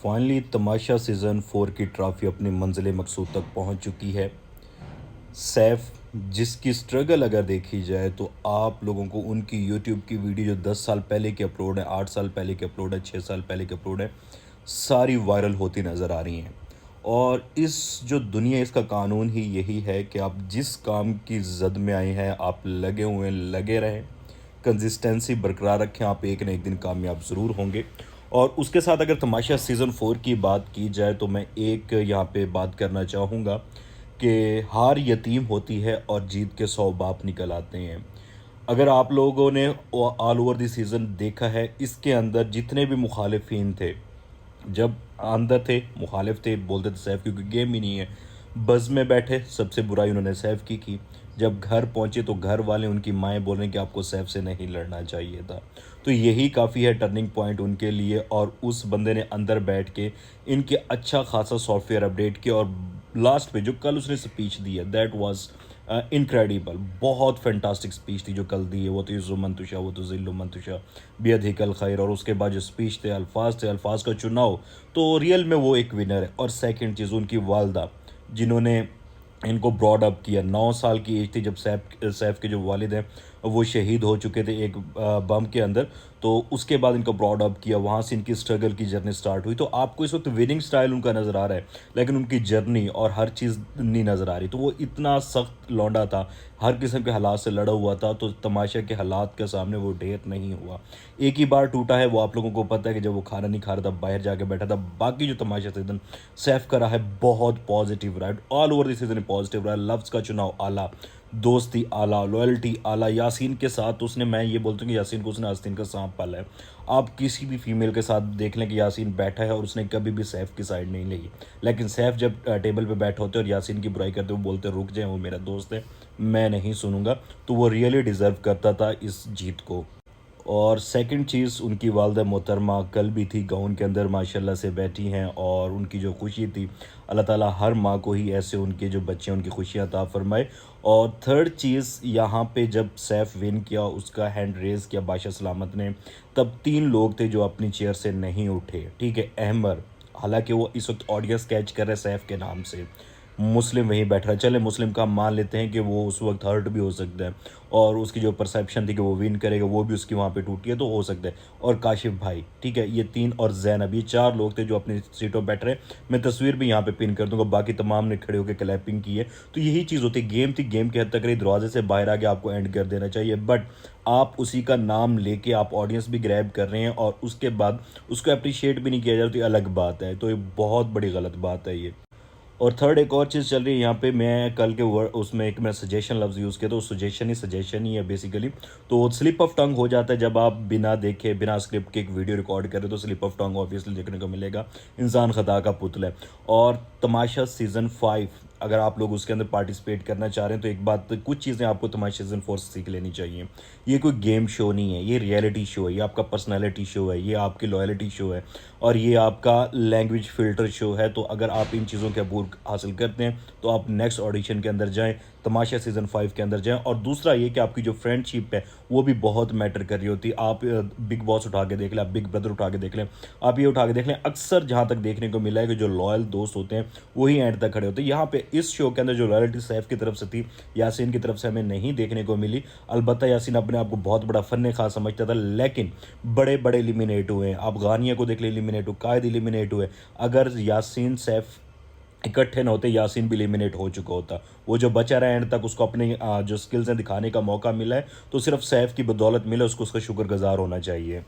Finally तमाशा season 4 की trophy अपनी मंजिल मकसूद तक पहुंच चुकी है। सैफ जिसकी स्ट्रगल अगर देखी जाए तो आप लोगों को उनकी यूट्यूब की वीडियो जो 10 साल पहले की अपलोड है, 8 साल पहले की अपलोड है, 6 साल पहले की अपलोड है, सारी वायरल होती नज़र आ रही हैं। और इस जो दुनिया इसका कानून ही यही है कि आप जिस काम की ज़द में आए हैं, आप लगे हुए हैं, लगे रहें, कंसिस्टेंसी बरकरार रखें, आप एक न एक दिन कामयाब ज़रूर होंगे। और उसके साथ अगर तमाशा सीज़न 4 की बात की जाए तो मैं एक यहाँ पे बात करना चाहूँगा कि हार यतीम होती है और जीत के 100 बाप निकल आते हैं। अगर आप लोगों ने ऑल ओवर द सीज़न देखा है, इसके अंदर जितने भी मुखालिफिन थे, जब अंदर थे मुखालिफ थे, बोलते थे सैफ क्योंकि गेम ही नहीं है। बज़ में बैठे सबसे बुराई उन्होंने सैफ की। जब घर पहुंचे तो घर वाले उनकी माएँ बोल रही कि आपको सैफ से नहीं लड़ना चाहिए था। तो यही काफ़ी है टर्निंग पॉइंट उनके लिए। और उस बंदे ने अंदर बैठ के इनके अच्छा खासा सॉफ्टवेयर अपडेट किया और लास्ट पे जो कल उसने स्पीच दी है दैट वाज इनक्रेडिबल। बहुत फैंटास्टिक स्पीच थी जो कल दी है। वो तो युज़्ज़ु मन तुशा, वो तो ज़िल्लु मन तुशा, बियदिकल खैर। और उसके बाद जो स्पीच थे, अल्फाज का चुनाव, तो रियल में वो एक विनर है। और सेकंड चीज़ उनकी वालदा जिन्होंने इनको ब्रॉड अप किया। 9 साल की एज थी जब सैफ के जो वालिद हैं वो शहीद हो चुके थे एक बम के अंदर। तो उसके बाद इनको ब्रॉड अप किया, वहाँ से इनकी स्ट्रगल की जर्नी स्टार्ट हुई। तो आपको इस वक्त विनिंग स्टाइल उनका नज़र आ रहा है, लेकिन उनकी जर्नी और हर चीज़ नहीं नज़र आ रही। तो वो इतना सख्त लौंडा था, हर किस्म के हालात से लड़ा हुआ था। तो तमाशा के हालात के सामने वो ढेर नहीं हुआ। एक ही बार टूटा है, वो आप लोगों को पता है कि जब वो खाना नहीं खा रहा था, बाहर जाके बैठा था। बाकी जो तमाशा सीजन सैफ का रहा है बहुत पॉजिटिव रहा है, all over the season positive रहा है। लफ्ज़ का चुनाव आला, दोस्ती आला, लॉयल्टी आला। यासीन के साथ उसने, मैं ये बोलता हूँ कि यासीन को उसने आस्तीन का सांप पाला है। आप किसी भी फीमेल के साथ देख लें कि यासीन बैठा है और उसने कभी भी सैफ की साइड नहीं ली। लेकिन सैफ जब टेबल पे बैठे होते और यासीन की बुराई करते, वो बोलते रुक जाए, वो मेरा दोस्त है, मैं नहीं सुनूंगा। तो वो रियली डिज़र्व करता था इस जीत को। और सेकंड चीज़, उनकी वालदा मोहतरमा कल भी थी गाउन के अंदर माशाल्लाह से बैठी हैं और उनकी जो खुशी थी, अल्लाह ताला हर माँ को ही ऐसे उनके जो बच्चे हैं उनकी खुशियाँ अता फरमाए। और थर्ड चीज़, यहाँ पे जब सैफ विन किया, उसका हैंड रेज़ किया बादशाह सलामत ने, तब 3 लोग थे जो अपनी चेयर से नहीं उठे। ठीक है, अहमर, हालांकि वो इस वक्त ऑडियंस कैच कर रहे सैफ के नाम से, मुस्लिम वहीं बैठ रहा है। चले मुस्लिम का मान लेते हैं कि वो उस वक्त हर्ट भी हो सकता है और उसकी जो परसेप्शन थी कि वो विन करेगा वो भी उसकी वहाँ पे टूटी है, तो हो सकता है। और काशिफ भाई, ठीक है, ये 3 और जैनब, ये 4 लोग थे जो अपनी सीटों बैठ रहे। मैं तस्वीर भी यहाँ पे पिन कर दूंगा, बाकी तमाम ने खड़े होकर क्लैपिंग की है। तो यही चीज़ होती है, गेम थी, गेम की हद तक रही, दरवाजे से बाहर आके आपको एंड कर देना चाहिए। बट आप उसी का नाम लेके आप ऑडियंस भी ग्रैब कर रहे हैं और उसके बाद उसको अप्रिशिएट भी नहीं किया जा रहा, तो ये अलग बात है। तो ये बहुत बड़ी गलत बात है ये। और थर्ड एक और चीज़ चल रही है यहाँ पे, मैं कल के वर्ड उसमें एक मैं सजेशन लफ्ज़ यूज़ किया, तो सजेशन ही है बेसिकली। तो स्लिप ऑफ टंग हो जाता है जब आप बिना देखे बिना स्क्रिप्ट के एक वीडियो रिकॉर्ड करें, तो स्लिप ऑफ टंग ऑब्वियसली देखने को मिलेगा। इंसान खता का पुतला है। और तमाशा सीज़न 5 अगर आप लोग उसके अंदर पार्टिसिपेट करना चाह रहे हैं तो एक बात, कुछ चीज़ें आपको तमाशा सीज़न 4 से सीख लेनी चाहिए। ये कोई गेम शो नहीं है, ये रियलिटी शो है, ये आपका पर्सनैलिटी शो है, ये आपकी लॉयल्टी शो है और ये आपका लैंग्वेज फ़िल्टर शो है। तो अगर आप इन चीज़ों के अबूर हासिल करते हैं तो आप नेक्स्ट ऑडिशन के अंदर जाएँ, तमाशा सीज़न 5 के अंदर जाएँ। और दूसरा ये कि आपकी जो फ्रेंडशिप है वो भी बहुत मैटर कर रही होती है। आप बिग बॉस उठा के देख लें, आप बिग ब्रदर उठा के देख लें, आप ये उठा के देख लें, अक्सर जहाँ तक देखने को मिला है कि जो लॉयल दोस्त होते हैं वही एंड तक खड़े होते हैं। यहाँ पे इस शो के अंदर जो लॉयल्टी सैफ की तरफ से थी, यासीन की तरफ से हमें नहीं देखने को मिली। अलबत्ता यासीन अपने आप को बहुत बड़ा फ़न ख़ास समझता था, लेकिन बड़े बड़े एलिमिनेट हुए हैं। आप गानिया को देख लें, एलिमिनेट हुए, कायद एलिमिनेट हुए। अगर यासीन सैफ इकट्ठे न होते, यासीन भी एलिमिनेट हो चुका होता। वो जो बचा रहा एंड तक, उसको अपने जो स्किल्स हैं दिखाने का मौका मिला है, तो सिर्फ सैफ की बदौलत मिला, उसको उसका शुक्रगुजार होना चाहिए।